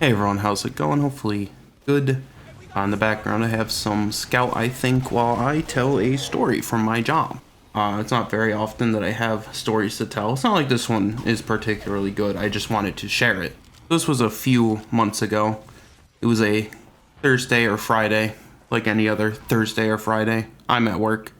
Hey everyone, how's it going? Hopefully good. In the background I have some Scout, I think, while I tell a story from my job. It's not very often that I have stories to tell. It's not like this one is particularly good, I just wanted to share it. This was a few months ago. It was a Thursday or Friday, like any other Thursday or Friday. I'm at work.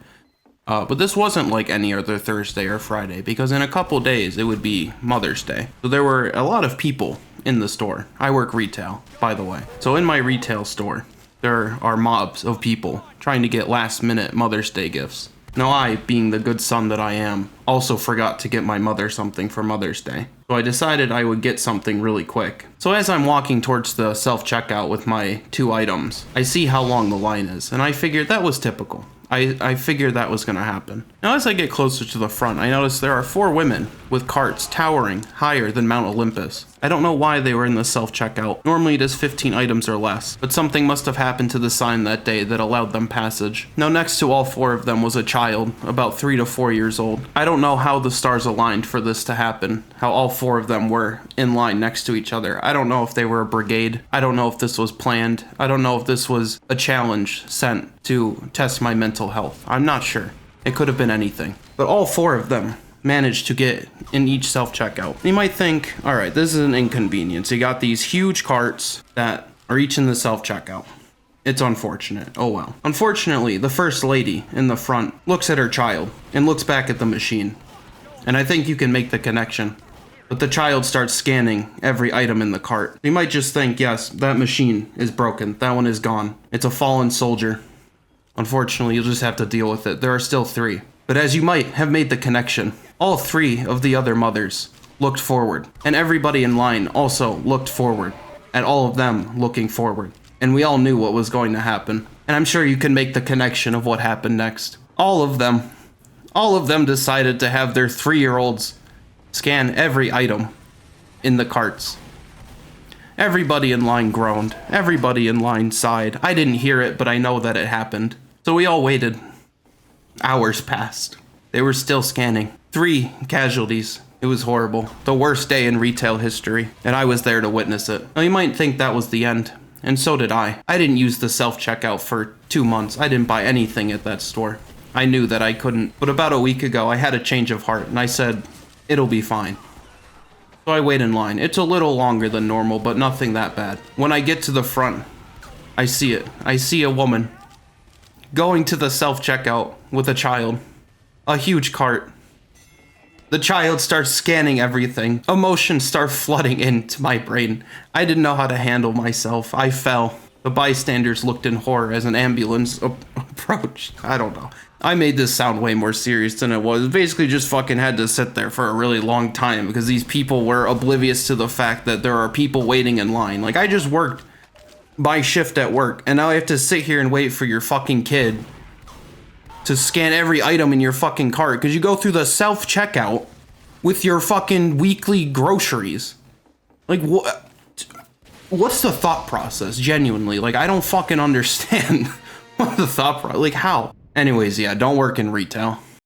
But this wasn't like any other Thursday or Friday, because in a couple days it would be Mother's Day. So there were a lot of people in the store. I work retail, by the way. So in my retail store, there are mobs of people trying to get last minute Mother's Day gifts. Now I, being the good son that I am, also forgot to get my mother something for Mother's Day. So I decided I would get something really quick. So as I'm walking towards the self-checkout with my 2 items, I see how long the line is, and I figured that was typical. I figured that was gonna happen. Now as I get closer to the front, I notice there are 4 women with carts towering higher than Mount Olympus. I don't know why they were in the self-checkout. Normally it is 15 items or less, but something must have happened to the sign that day that allowed them passage. Now next to all 4 of them was a child, about 3 to 4 years old. I don't know how the stars aligned for this to happen, how all 4 of them were in line next to each other. I don't know if they were a brigade. I don't know if this was planned. I don't know if this was a challenge sent to test my mental health. I'm not sure. It could have been anything. But all 4 of them managed to get in each self-checkout. You might think, all right, this is an inconvenience. You got these huge carts that are each in the self-checkout. It's unfortunate. Oh well. Unfortunately, the first lady in the front looks at her child and looks back at the machine. And I think you can make the connection. But the child starts scanning every item in the cart. You might just think, yes, that machine is broken. That one is gone. It's a fallen soldier. Unfortunately, you'll just have to deal with it. There are still 3. But as you might have made the connection, all 3 of the other mothers looked forward. And everybody in line also looked forward. At all of them looking forward. And we all knew what was going to happen. And I'm sure you can make the connection of what happened next. All of them decided to have their 3-year-olds scan every item in the carts. Everybody in line groaned. Everybody in line sighed. I didn't hear it, but I know that it happened. So we all waited. Hours passed. They were still scanning. 3 casualties. It was horrible. The worst day in retail history, and I was there to witness it. Now you might think that was the end, and so did I. I didn't use the self-checkout for 2 months. I didn't buy anything at that store. I knew that I couldn't. But about a week ago, I had a change of heart, and I said, it'll be fine. So I wait in line. It's a little longer than normal, but nothing that bad. When I get to the front, I see it. I see a woman going to the self-checkout with a child. A huge cart. The child starts scanning everything. Emotions start flooding into my brain. I didn't know how to handle myself. I fell. The bystanders looked in horror as an ambulance approached. I don't know. I made this sound way more serious than it was. Basically just fucking had to sit there for a really long time because these people were oblivious to the fact that there are people waiting in line. Like, I just worked my shift at work, and now I have to sit here and wait for your fucking kid to scan every item in your fucking cart because you go through the self-checkout with your fucking weekly groceries. Like, what's the thought process, genuinely? Like, I don't fucking understand what the thought process, like, how? Anyways, yeah, don't work in retail.